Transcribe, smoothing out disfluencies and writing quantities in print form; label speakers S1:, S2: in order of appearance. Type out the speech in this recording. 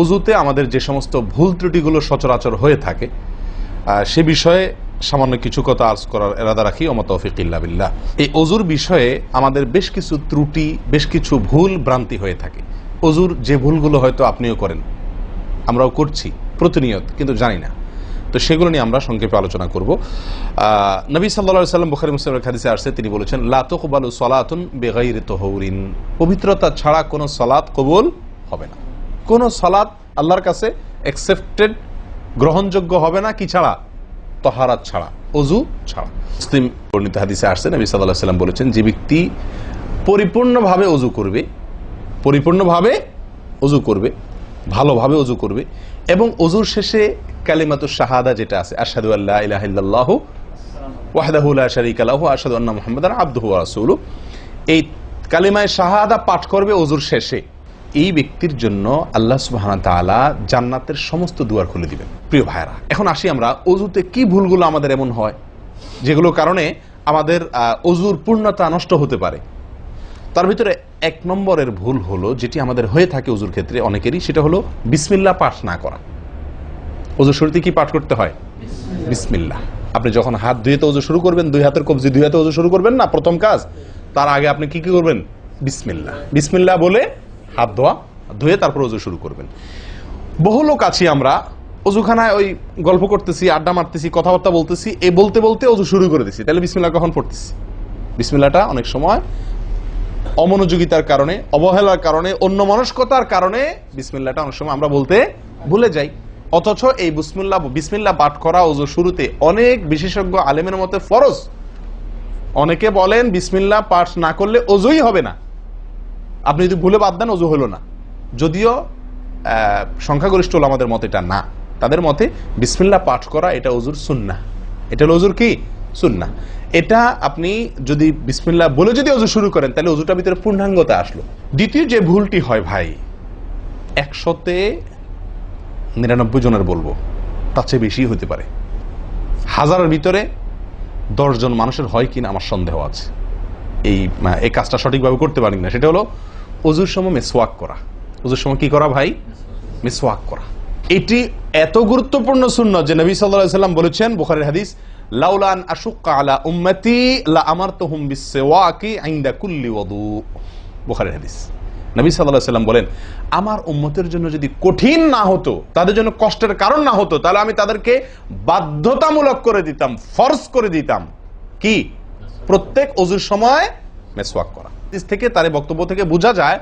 S1: অজুতে আমাদের যে সমস্ত ভুল ত্রুটিগুলো সচরাচর হয়ে থাকে সে বিষয়ে সামান্য কিছু কথা আর্জ করার এরাদা রাখি। ওমা তৌফিক ইল্লা বিল্লাহ। এই অজুর বিষয়ে আমাদের বেশ কিছু ত্রুটি, বেশ কিছু ভুল ভ্রান্তি হয়ে থাকে। অজুর যে ভুলগুলো হয়তো আপনিও করেন, আমরাও করছি প্রতিনিয়ত, কিন্তু জানি না। তো সেগুলো নিয়ে আমরা সংক্ষেপে আলোচনা করব। নবী সাল্লাল্লাহু আলাইহি ওয়াসাল্লাম বুখারী মুসলিমের হাদিসে আসছে, তিনি বলেছেন, লা তুকবালু সালাতুন বিগাইরি তাহুরিন, পবিত্রতা ছাড়া কোনো সালাত কবুল হবে না। কোনো সালাত আল্লাহর কাছে অ্যাকসেপ্টেড, গ্রহণযোগ্য হবে না কি ছাড়া? তাহারাত ছাড়া, অজু ছাড়া। মুসলিম বর্ণিত হাদিসে আসছে, নবী সাল্লাল্লাহু আলাইহি ওয়াসাল্লাম বলেছেন, যে ব্যক্তি পরিপূর্ণভাবে অজু করবে, পরিপূর্ণভাবে অজু করবে, ভালোভাবে অজু করবে, এবং অজুর শেষে কালিমাতুশ শাহাদা যেটা আছে, আশহাদু আল্লা ইলাহা ইল্লাল্লাহু ওয়াহদাহু লা শারীকা লাহু ওয়া আশহাদু আন্না মুহাম্মাদান আবদুহু ওয়া রাসূলুহু, এই কালিমায়ে শাহাদা পাঠ করবে অজুর শেষে, এই ব্যক্তির জন্য আল্লাহ সুবহানাহু ওয়া তাআলা জান্নাতের সমস্ত দুয়ার খুলে দিবেন। প্রিয় ভাইরা, এখন আসি আমরা অজুতে কি ভুলগুলো আমাদের এমন হয় যেগুলোর কারণে আমাদের অজুর পূর্ণতা নষ্ট হতে পারে। তার ভিতরে এক নম্বরের ভুল হলো, যেটি আমাদের হয়ে থাকে অজুর ক্ষেত্রে অনেকেরই, সেটা হলো বিসমিল্লাহ পাঠ না করা। অজুর শুরুতে কি পাঠ করতে হয়? বিসমিল্লাহ। আপনি যখন হাত ধুয়ে অজু শুরু করবেন, দুই হাতের কবজি দুই হাতে অজু শুরু করবেন না, প্রথম কাজ, তার আগে আপনি কি করবেন? বিসমিল্লাহ। বিসমিল্লাহ বলে হাত ধুয়ে তারপর অজু শুরু করবেন। বহু লোক আছি আমরা, অজুখানায় ওই গল্প করতেছি, আড্ডা মারতেছি, কথাবার্তা বলতেছি, এই বলতে বলতে অজু শুরু করে দিছি। তাহলে বিসমিল্লাহ কখন পড়তেছি? বিসমিল্লাহটা অনেক সময় অমনোযোগিতার কারণে, অবহেলার কারণে, অন্যমনস্কতার কারণে বিসমিল্লাহটা অনেক সময় আমরা বলতে ভুলে যাই। অথচ এই বিসমিল্লাহ পাঠ করা অজু শুরুতে অনেক বিশেষজ্ঞ আলেমের মতে ফরজ। অনেকে বলেন বিসমিল্লাহ পাঠ না করলে অজুই হবে না, আপনি যদি ভুলে বাদ দেন অজু হলো না। যদিও সংখ্যাগরিষ্ঠ ওলামাদের মতে এটা না, তাদের মতে বিসমিল্লাহ পাঠ করা এটা অজুর সুন্নাহ। এটা হলো অজুর কি? সুন্নাহ। এটা আপনি যদি বিসমিল্লাহ বলে যদি অজু শুরু করেন, তাহলে অজুটার ভিতরে পূর্ণাঙ্গতা আসলো। দ্বিতীয় যে ভুলটি হয় ভাই, 199 জনের বলবো, তার চেয়ে বেশি হতে পারে, হাজারের ভিতরে 10 জন মানুষের হয় কিনা আমার সন্দেহ আছে এই কাজটা সঠিকভাবে করতে পারি না। সেটা হলো অজুর সময় মিসওয়াক করা। অজুর সময় কি করা ভাই? মিসওয়াক করা। এটি এত গুরুত্বপূর্ণ সুন্নাত যে নবী সাল্লাল্লাহু আলাইহি ওয়াসাল্লাম বলেছেন, বুখারীর হাদিস, লাউলা আন আশুক্কা আলা উম্মতি লা আমারতুহুম বিসওয়াকি ইনদা কুল্লি ওযু। বুখারীর হাদিস। নবী সাল্লাল্লাহু আলাইহি ওয়াসাল্লাম বলেন, আমার উম্মতের জন্য যদি কঠিন না হতো, তাদের জন্য কষ্টের কারণ না হতো, তাহলে আমি তাদেরকে বাধ্যতামূলক করে দিতাম, ফরজ করে দিতাম কি? প্রত্যেক অজুর সময় মিসওয়াক করা। হাদিস থেকে, তার বক্তব্য থেকে বোঝা যায়